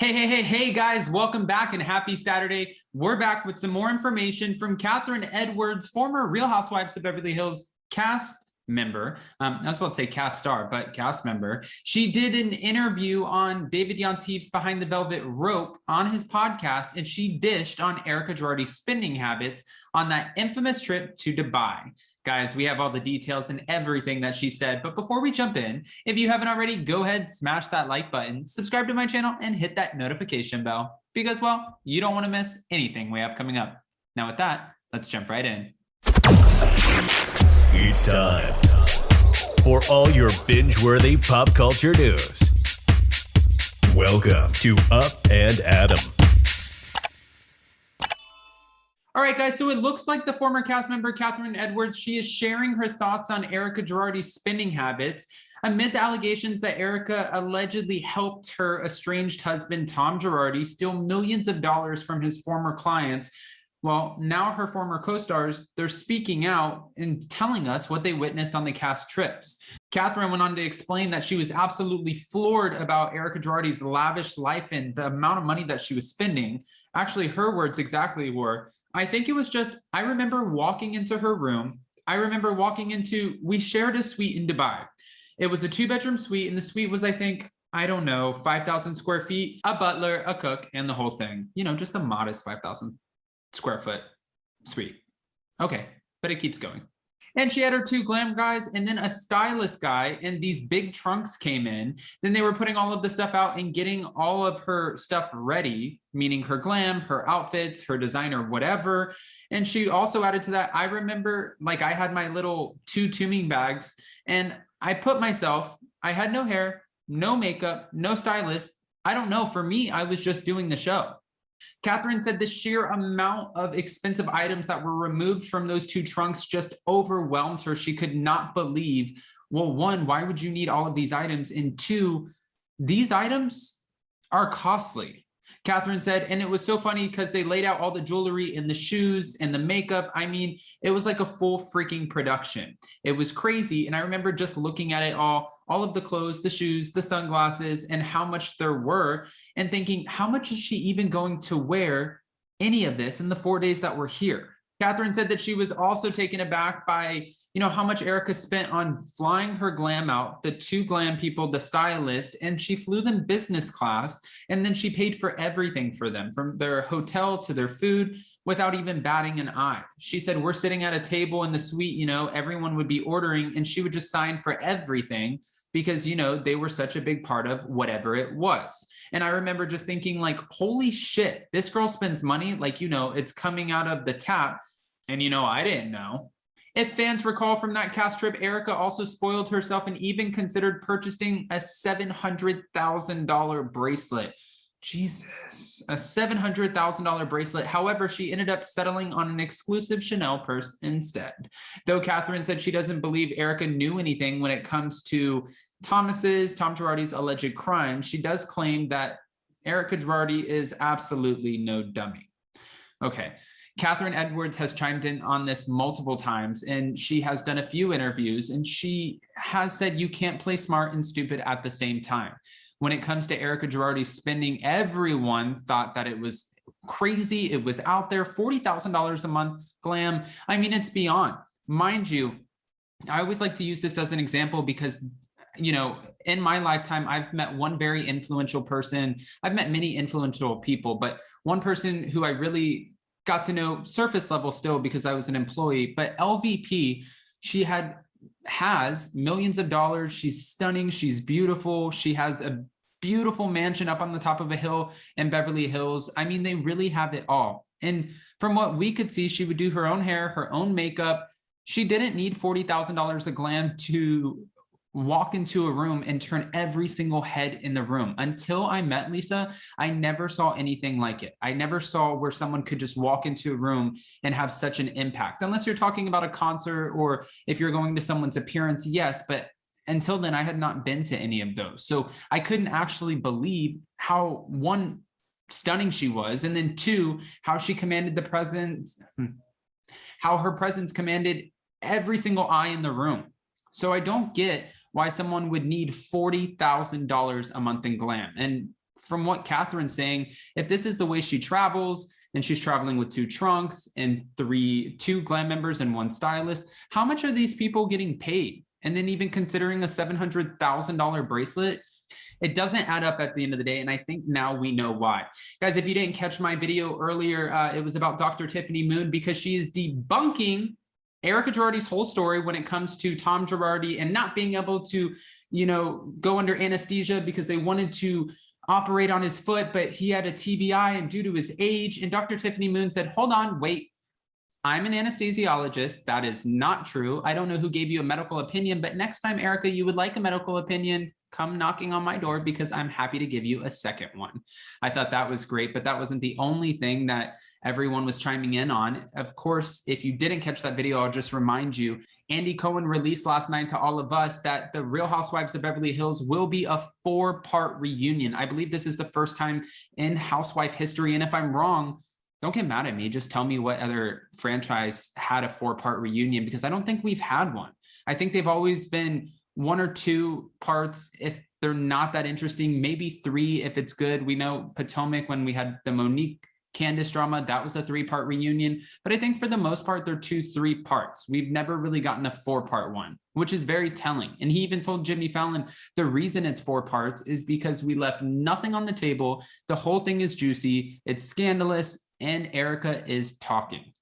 Hey, guys, welcome back and happy Saturday. We're back with some more information from Catherine Edwards, former Real Housewives of Beverly Hills cast member. I was about to say cast star, but cast member. She did an interview on David Yontif's Behind the Velvet Rope on his podcast, and she dished on Erika Girardi's spending habits on that infamous trip to Dubai. Guys, we have all the details and everything that she said. But before we jump in, if you haven't already, go ahead, smash that like button, subscribe to my channel, and hit that notification bell because, well, you don't want to miss anything we have coming up. Now with that, let's jump right in. It's time for all your binge-worthy pop culture news. Welcome to Up and Adam. All right, guys, so it looks like the former cast member, Catherine Edwards, she is sharing her thoughts on Erika Girardi's spending habits amid the allegations that Erika allegedly helped her estranged husband, Tom Girardi, steal millions of dollars from his former clients. Well, now her former co-stars, they're speaking out and telling us what they witnessed on the cast trips. Catherine went on to explain that she was absolutely floored about Erika Girardi's lavish life and the amount of money that she was spending. Actually, her words exactly were, I think it was just, I remember walking into her room. We shared a suite in Dubai. It was a 2-bedroom suite, and the suite was, I think, I don't know, 5,000 square feet, a butler, a cook, and the whole thing. You know, just a modest 5,000 square foot suite. Okay, but it keeps going. And she had her 2 glam guys and then a stylist guy, and these big trunks came in. Then they were putting all of the stuff out and getting all of her stuff ready, meaning her glam, her outfits, her designer, whatever. And she also added to that, I remember like I had my little 2 tuning bags and I put myself, I had no hair, no makeup, no stylist. I don't know, for me, I was just doing the show. Catherine said the sheer amount of expensive items that were removed from those 2 trunks just overwhelmed her. She could not believe, well, 1, why would you need all of these items? And 2, these items are costly. Catherine said, and it was so funny because they laid out all the jewelry and the shoes and the makeup. I mean, it was like a full freaking production. It was crazy. And I remember just looking at it all of the clothes, the shoes, the sunglasses, and how much there were, and thinking, how much is she even going to wear any of this in the 4 days that we're here? Catherine said that she was also taken aback by, how much Erika spent on flying her glam out, the 2 glam people, the stylist, and she flew them business class. And then she paid for everything for them, from their hotel to their food, without even batting an eye. She said, we're sitting at a table in the suite, everyone would be ordering, and she would just sign for everything because, they were such a big part of whatever it was. And I remember just thinking like, holy shit, this girl spends money like, it's coming out of the tap. And, I didn't know. If fans recall from that cast trip, Erika also spoiled herself and even considered purchasing a $700,000 bracelet. Jesus, a $700,000 bracelet. However, she ended up settling on an exclusive Chanel purse instead. Though Catherine said she doesn't believe Erika knew anything when it comes to Tom Girardi's alleged crime, she does claim that Erika Girardi is absolutely no dummy. Okay. Catherine Edwards has chimed in on this multiple times, and she has done a few interviews, and she has said you can't play smart and stupid at the same time. When it comes to Erika Girardi's spending, everyone thought that it was crazy. It was out there, $40,000 a month glam. I mean, it's beyond. Mind you, I always like to use this as an example because in my lifetime, I've met one very influential person. I've met many influential people, but one person who I really got to know surface level still because I was an employee, but LVP, she has millions of dollars. She's stunning. She's beautiful. She has a beautiful mansion up on the top of a hill in Beverly Hills. I mean, they really have it all. And from what we could see, she would do her own hair, her own makeup. She didn't need $40,000 of glam to walk into a room and turn every single head in the room. Until I met Lisa, I never saw anything like it. I never saw where someone could just walk into a room and have such an impact. Unless you're talking about a concert or if you're going to someone's appearance, yes, but until then, I had not been to any of those. So I couldn't actually believe how, 1, stunning she was, and then 2, how she commanded the presence, how her presence commanded every single eye in the room. So I don't get why someone would need $40,000 a month in glam. And from what Catherine's saying, if this is the way she travels and she's traveling with 2 trunks and 2 glam members and 1 stylist, how much are these people getting paid? And then even considering a $700,000 bracelet, it doesn't add up at the end of the day. And I think now we know why. Guys, if you didn't catch my video earlier, it was about Dr. Tiffany Moon, because she is debunking Erika Girardi's whole story when it comes to Tom Girardi and not being able to, go under anesthesia because they wanted to operate on his foot, but he had a TBI and due to his age. And Dr. Tiffany Moon said, hold on, wait, I'm an anesthesiologist. That is not true. I don't know who gave you a medical opinion, but next time, Erika, you would like a medical opinion, come knocking on my door because I'm happy to give you a second one. I thought that was great, but that wasn't the only thing that everyone was chiming in on. Of course, if you didn't catch that video, I'll just remind you, Andy Cohen released last night to all of us that the Real Housewives of Beverly Hills will be a 4-part reunion. I believe this is the first time in housewife history. And if I'm wrong, don't get mad at me. Just tell me what other franchise had a 4-part reunion, because I don't think we've had one. I think they've always been 1 or 2 parts if they're not that interesting, maybe 3 if it's good. We know Potomac, when we had the Monique Candace drama, that was a 3-part reunion. But I think for the most part, they're 2-3 parts. We've never really gotten a 4-part one, which is very telling. And he even told Jimmy Fallon the reason it's 4 parts is because we left nothing on the table. The whole thing is juicy, it's scandalous, and Erika is talking.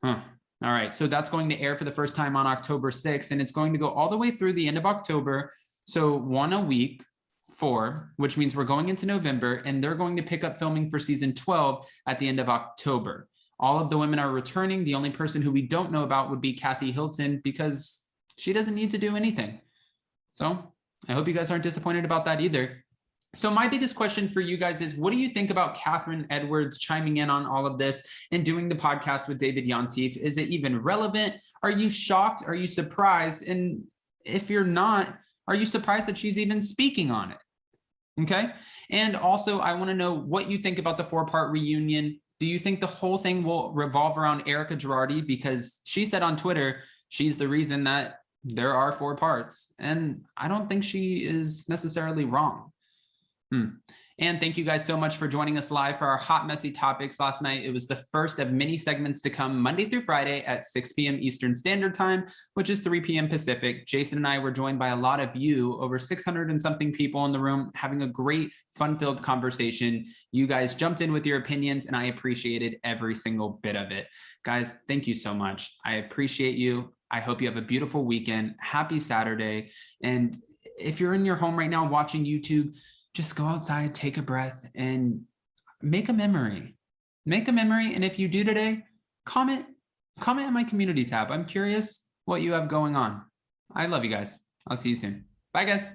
All right, so that's going to air for the first time on October 6th, and it's going to go all the way through the end of October. So 1 a week, 4, which means we're going into November, and they're going to pick up filming for season 12 at the end of October. All of the women are returning. The only person who we don't know about would be Kathy Hilton, because she doesn't need to do anything. So I hope you guys aren't disappointed about that either. So my biggest question for you guys is, what do you think about Catherine Edwards chiming in on all of this and doing the podcast with David Yontif? Is it even relevant? Are you shocked? Are you surprised? And if you're not, are you surprised that she's even speaking on it? Okay. And also, I want to know what you think about the 4-part reunion. Do you think the whole thing will revolve around Erika Girardi? Because she said on Twitter, she's the reason that there are 4 parts. And I don't think she is necessarily wrong. And thank you guys so much for joining us live for our hot, messy topics last night. It was the first of many segments to come Monday through Friday at 6 p.m. Eastern Standard Time, which is 3 p.m. Pacific. Jason and I were joined by a lot of you, over 600 and something people in the room, having a great, fun-filled conversation. You guys jumped in with your opinions, and I appreciated every single bit of it. Guys, thank you so much. I appreciate you. I hope you have a beautiful weekend. Happy Saturday. And if you're in your home right now watching YouTube, just go outside, take a breath, and make a memory. Make a memory. And if you do today, comment in my community tab. I'm curious what you have going on. I love you guys. I'll see you soon. Bye, guys.